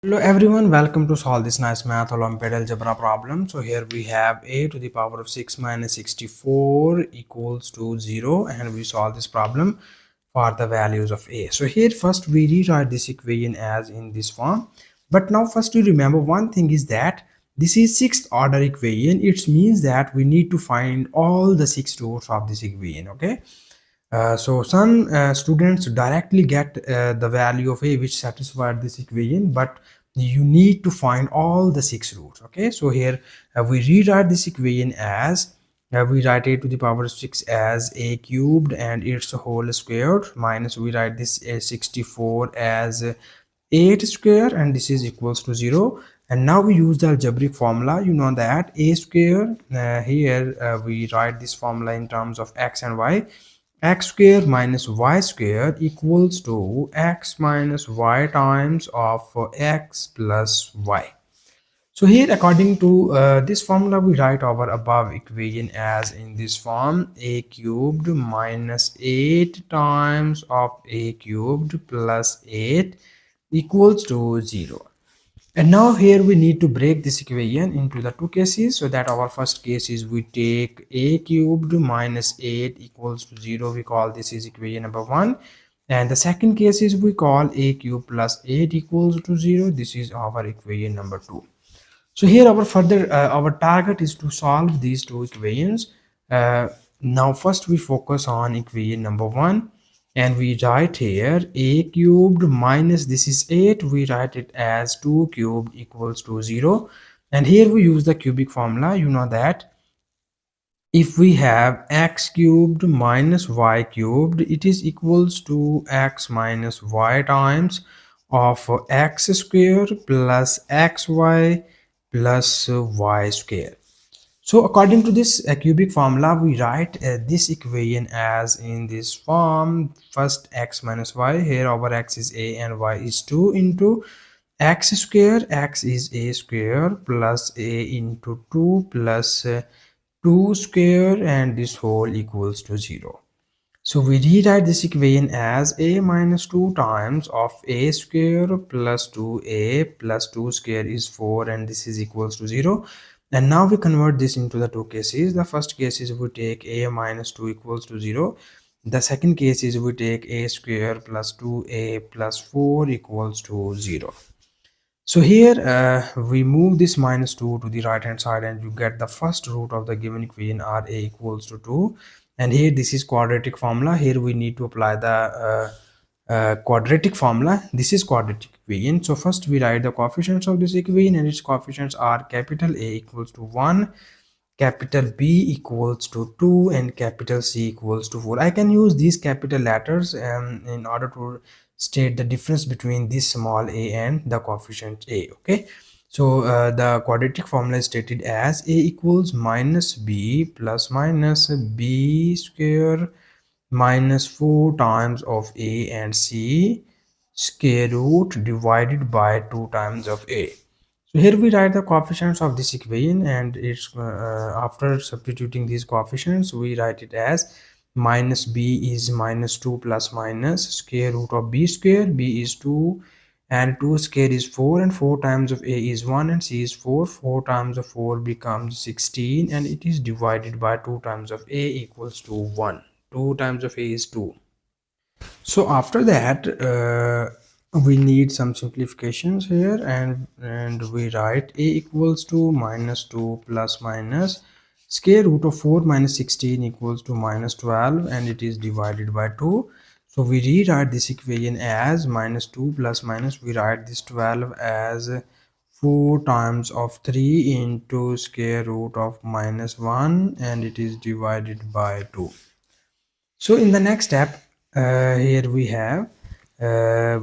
Hello everyone, welcome to solve this nice math Olympiad algebra problem. So here we have a to the power of 6 minus 64 equals to 0, and we solve this problem for the values of a. So here first we rewrite this equation as in this form. But now first you remember one thing is that this is sixth order equation. It means that we need to find all the six roots of this equation, okay? So some students directly get the value of a which satisfied this equation, but you need to find all the six roots. Okay, so here we rewrite this equation as we write a to the power of 6 as a cubed and its whole squared, minus we write this 64 as 8 square, and this is equals to 0. And now we use the algebraic formula. You know that a square, here we write this formula in terms of x and y. X square minus y square equals to x minus y times of x plus y. So here according to this formula we write our above equation as in this form: a cubed minus 8 times of a cubed plus 8 equals to 0. And now here we need to break this equation into the two cases, so that our first case is we take a cubed minus 8 equals to 0. We call this is equation number 1. And the second case is we call a cubed plus 8 equals to 0. This is our equation number 2. So here our target is to solve these two equations. Now first we focus on equation number 1, and we write here a cubed minus this is 8, we write it as 2 cubed equals to 0. And here we use the cubic formula. You know that if we have x cubed minus y cubed, it is equals to x minus y times of x square plus xy plus y square. So according to this cubic formula, we write this equation as in this form: first x minus y, here our x is a and y is 2, into x square, x is a square plus a into 2 plus 2 square, and this whole equals to 0. So we rewrite this equation as a minus 2 times of a square plus 2a plus 2 square is 4, and this is equals to 0. And now we convert this into the two cases. The first case is we take a minus 2 equals to 0. The second case is we take a square plus 2a plus 4 equals to 0. So here we move this minus 2 to the right hand side, and you get the first root of the given equation r a equals to 2. And here this is quadratic formula. Here we need to apply the quadratic formula. This is quadratic equation. So first we write the coefficients of this equation, and its coefficients are capital A equals to 1, capital B equals to 2, and capital C equals to 4. I can use these capital letters in order to state the difference between this small a and the coefficient a. Okay, so the quadratic formula is stated as a equals minus b plus minus b square minus 4 times of a and c square root divided by 2 times of a. So here we write the coefficients of this equation, and it's after substituting these coefficients we write it as minus b is minus 2 plus minus square root of b square. B is 2 and 2 square is 4, and 4 times of a is 1 and c is 4. 4 times of 4 becomes 16, and it is divided by 2 times of a equals to 1. 2 times of a is 2. So after that we need some simplifications here, and we write a equals to minus 2 plus minus square root of 4 minus 16 equals to minus 12, and it is divided by 2. So we rewrite this equation as minus 2 plus minus, we write this 12 as 4 times of 3 into square root of minus 1, and it is divided by 2. So in the next step, here we have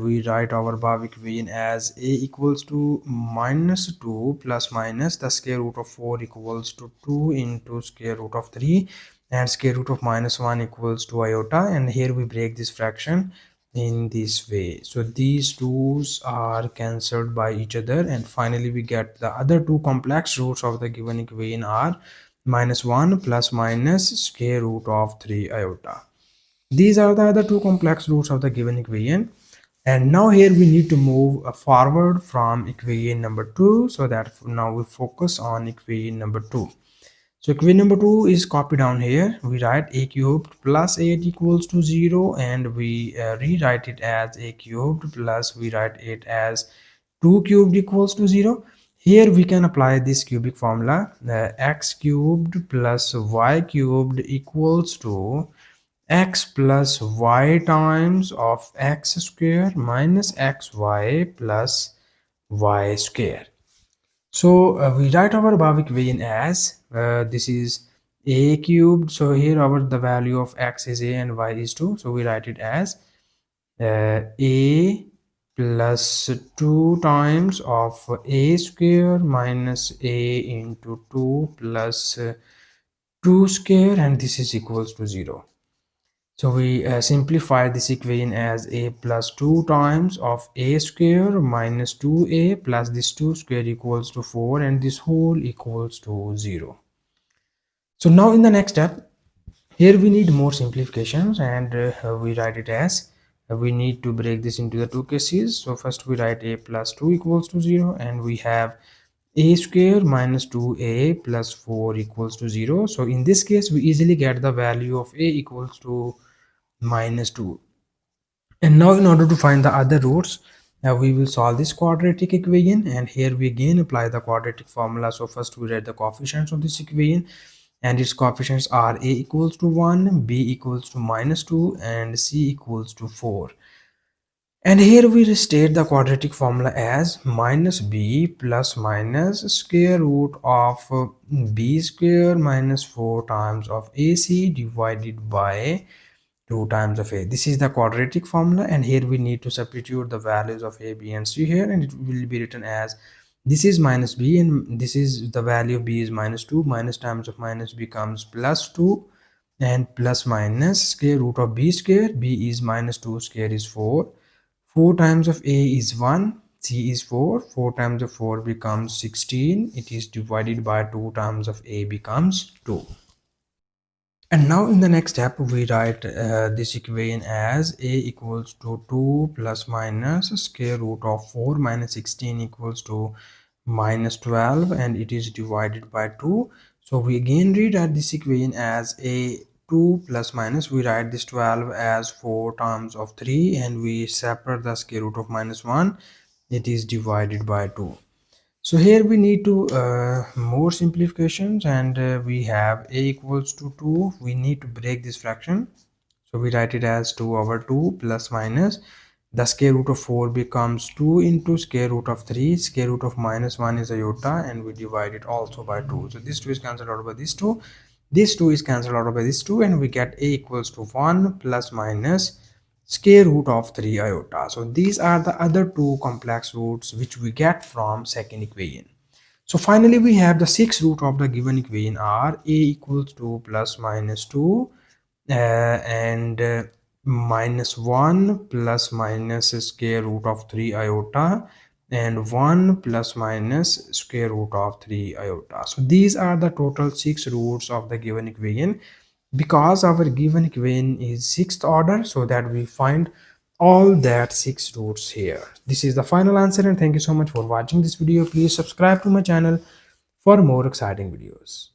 we write our above equation as a equals to minus 2 plus minus the square root of 4 equals to 2 into square root of 3, and square root of minus 1 equals to iota. And here we break this fraction in this way. So these twos are cancelled by each other, and finally we get the other two complex roots of the given equation are minus 1 plus minus square root of 3 iota. These are the other two complex roots of the given equation. And now here we need to move forward from equation number 2, so that now we focus on equation number 2. So equation number 2 is copied down here. We write a cubed plus 8 equals to 0, and we rewrite it as a cubed plus we write it as 2 cubed equals to 0. Here we can apply this cubic formula. X cubed plus y cubed equals to x plus y times of x square minus xy plus y square. So we write our above equation as this is a cubed. So here our the value of x is a and y is 2. So we write it as a plus 2 times of a square minus a into 2 plus 2 square, and this is equals to 0. So we simplify this equation as a plus 2 times of a square minus 2a plus this 2 square equals to 4, and this whole equals to 0. So now in the next step, here we need more simplifications, and we write it as we need to break this into the two cases. So first we write a plus 2 equals to 0, and we have a square minus 2a plus 4 equals to 0. So in this case we easily get the value of a equals to minus 2. And now in order to find the other roots, we will solve this quadratic equation, and here we again apply the quadratic formula. So first we write the coefficients of this equation, and its coefficients are a equals to 1, b equals to minus 2, and c equals to 4. And here we restate the quadratic formula as minus b plus minus square root of b square minus 4 times of ac divided by 2 times of a. This is the quadratic formula, and here we need to substitute the values of a, b, and c here, and it will be written as this is minus b, and this is the value of b is minus 2. Minus times of minus becomes plus 2, and plus minus square root of b square. B is minus 2 square is 4. 4 times of a is 1. C is 4. 4 times of 4 becomes 16. It is divided by 2 times of a becomes 2. And now in the next step we write this equation as a equals to 2 plus minus square root of 4 minus 16 equals to minus 12, and it is divided by 2. So we again rewrite this equation as a 2 plus minus we write this 12 as 4 times of 3, and we separate the square root of minus 1. It is divided by 2. So here we need to more simplifications, and we have a equals to 2. We need to break this fraction, so we write it as 2 over 2 plus minus the square root of 4 becomes 2 into square root of 3. Square root of minus 1 is iota, and we divide it also by 2. So this 2 is cancelled out by this 2. This 2 is cancelled out by this 2, and we get a equals to 1 plus minus square root of 3 iota. So these are the other two complex roots which we get from second equation. So finally we have the sixth root of the given equation are a equals to plus minus 2 and minus 1 plus minus square root of 3 iota and 1 plus minus square root of 3 iota. So these are the total 6 roots of the given equation. Because our given equation is sixth order, so that we find all that 6 roots here. This is the final answer, and thank you so much for watching this video. Please subscribe to my channel for more exciting videos.